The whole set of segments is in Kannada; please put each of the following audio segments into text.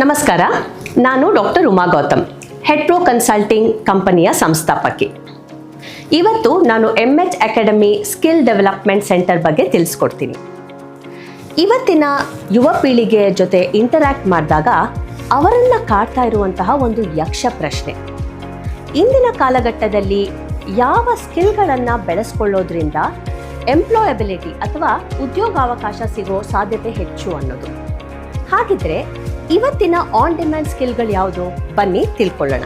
ನಮಸ್ಕಾರ, ನಾನು doctor Uma Gautam, head pro consulting ಕಂಪನಿಯ ಸಂಸ್ಥಾಪಕಿ. ಇವತ್ತು ನಾನು MH academy skill development centre ಬಗ್ಗೆ ತಿಳಿಸ್ಕೊಡ್ತೀನಿ. ಇವತ್ತಿನ ಯುವ ಪೀಳಿಗೆಯ ಜೊತೆ ಇಂಟರ್ಯಾಕ್ಟ್ ಮಾಡಿದಾಗ ಅವರನ್ನು ಕಾಡ್ತಾ ಇರುವಂತಹ ಒಂದು ಯಕ್ಷ ಪ್ರಶ್ನೆ, ಇಂದಿನ ಕಾಲಘಟ್ಟದಲ್ಲಿ ಯಾವ ಸ್ಕಿಲ್ಗಳನ್ನು ಬೆಳೆಸ್ಕೊಳ್ಳೋದ್ರಿಂದ ಎಂಪ್ಲಾಯಬಿಲಿಟಿ ಅಥವಾ ಉದ್ಯೋಗಾವಕಾಶ ಸಿಗೋ ಸಾಧ್ಯತೆ ಹೆಚ್ಚು ಅನ್ನೋದು. ಹಾಗಿದ್ರೆ ಇವತ್ತಿನ ಆನ್ ಡಿಮ್ಯಾಂಡ್ ಸ್ಕಿಲ್ಗಳು ಯಾವುದು? ಬನ್ನಿ ತಿಳ್ಕೊಳ್ಳೋಣ.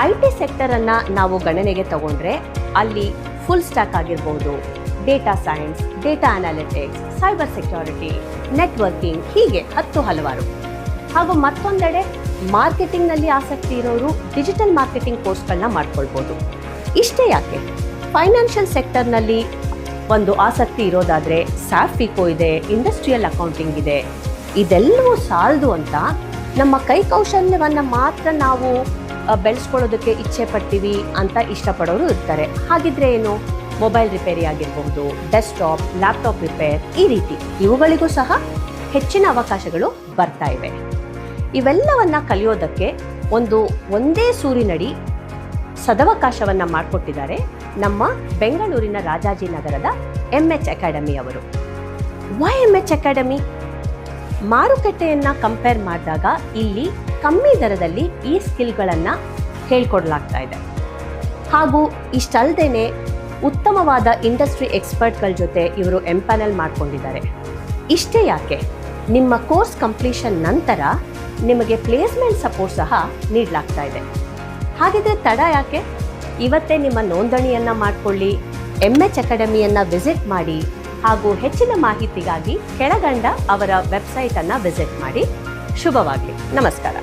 IT ಸೆಕ್ಟರನ್ನು ನಾವು ಗಣನೆಗೆ ತಗೊಂಡ್ರೆ ಅಲ್ಲಿ ಫುಲ್ ಸ್ಟ್ಯಾಕ್ ಆಗಿರ್ಬೋದು, data science, data analytics, cyber security, networking, ಹೀಗೆ ಹಲವಾರು. ಹಾಗೂ ಮತ್ತೊಂದೆಡೆ ಮಾರ್ಕೆಟಿಂಗ್ನಲ್ಲಿ ಆಸಕ್ತಿ ಇರೋರು ಡಿಜಿಟಲ್ ಮಾರ್ಕೆಟಿಂಗ್ ಕೋರ್ಸ್ಗಳನ್ನ ಮಾಡ್ಕೊಳ್ಬೋದು. ಇಷ್ಟೇ ಯಾಕೆ, ಫೈನಾನ್ಷಿಯಲ್ ಸೆಕ್ಟರ್ನಲ್ಲಿ ಒಂದು ಆಸಕ್ತಿ ಇರೋದಾದರೆ SAP FICO ಇದೆ, ಇಂಡಸ್ಟ್ರಿಯಲ್ ಅಕೌಂಟಿಂಗ್ ಇದೆ. ಇದೆಲ್ಲವೂ ಸಾಲದು ಅಂತ ನಮ್ಮ ಕೈಕೌಶಲ್ಯವನ್ನು ಮಾತ್ರ ನಾವು ಬೆಳೆಸ್ಕೊಳ್ಳೋದಕ್ಕೆ ಇಚ್ಛೆ ಪಡ್ತೀವಿ ಅಂತ ಇಷ್ಟಪಡೋರು ಇರ್ತಾರೆ. ಹಾಗಿದ್ರೆ ಏನು? ಮೊಬೈಲ್ ರಿಪೇರಿ ಆಗಿರ್ಬೋದು, ಡೆಸ್ಕ್ಟಾಪ್, ಲ್ಯಾಪ್ಟಾಪ್ ರಿಪೇರ್, ಈ ರೀತಿ ಇವುಗಳಿಗೂ ಸಹ ಹೆಚ್ಚಿನ ಅವಕಾಶಗಳು ಬರ್ತಾ ಇವೆ. ಇವೆಲ್ಲವನ್ನು ಕಲಿಯೋದಕ್ಕೆ ಒಂದೇ ಸೂರಿನಡಿ ಸದವಕಾಶವನ್ನು ಮಾಡಿಕೊಟ್ಟಿದ್ದಾರೆ ನಮ್ಮ ಬೆಂಗಳೂರಿನ ರಾಜಾಜಿನಗರದ MH ಅಕಾಡೆಮಿ ಅವರು. Why MH academy? ಮಾರುಕಟ್ಟೆಯನ್ನು ಕಂಪೇರ್ ಮಾಡಿದಾಗ ಇಲ್ಲಿ ಕಮ್ಮಿ ದರದಲ್ಲಿ ಈ ಸ್ಕಿಲ್ಗಳನ್ನು ಹೇಳ್ಕೊಡ್ಲಾಗ್ತಾ ಇದೆ. ಹಾಗೂ ಇಷ್ಟಲ್ದೇ ಉತ್ತಮವಾದ ಇಂಡಸ್ಟ್ರಿ ಎಕ್ಸ್ಪರ್ಟ್ಗಳ ಜೊತೆ ಇವರು ಎಂಪ್ಯಾನಲ್ ಮಾಡ್ಕೊಂಡಿದ್ದಾರೆ. ಇಷ್ಟೇ ಯಾಕೆ, ನಿಮ್ಮ ಕೋರ್ಸ್ ಕಂಪ್ಲೀಷನ್ ನಂತರ ನಿಮಗೆ ಪ್ಲೇಸ್ಮೆಂಟ್ ಸಪೋರ್ಟ್ ಸಹ ನೀಡಲಾಗ್ತಾ ಇದೆ. ಹಾಗಿದ್ರೆ ತಡ ಯಾಕೆ? ಇವತ್ತೇ ನಿಮ್ಮ ನೋಂದಣಿಯನ್ನು ಮಾಡಿಕೊಳ್ಳಿ, MH ಅಕಾಡೆಮಿಯನ್ನು ವಿಸಿಟ್ ಮಾಡಿ. ಹಾಗೂ ಹೆಚ್ಚಿನ ಮಾಹಿತಿಗಾಗಿ ಕೆಳಗಂಡ ಅವರ ವೆಬ್ಸೈಟನ್ನು ವಿಸಿಟ್ ಮಾಡಿ. ಶುಭವಾಗಲಿ. ನಮಸ್ಕಾರ.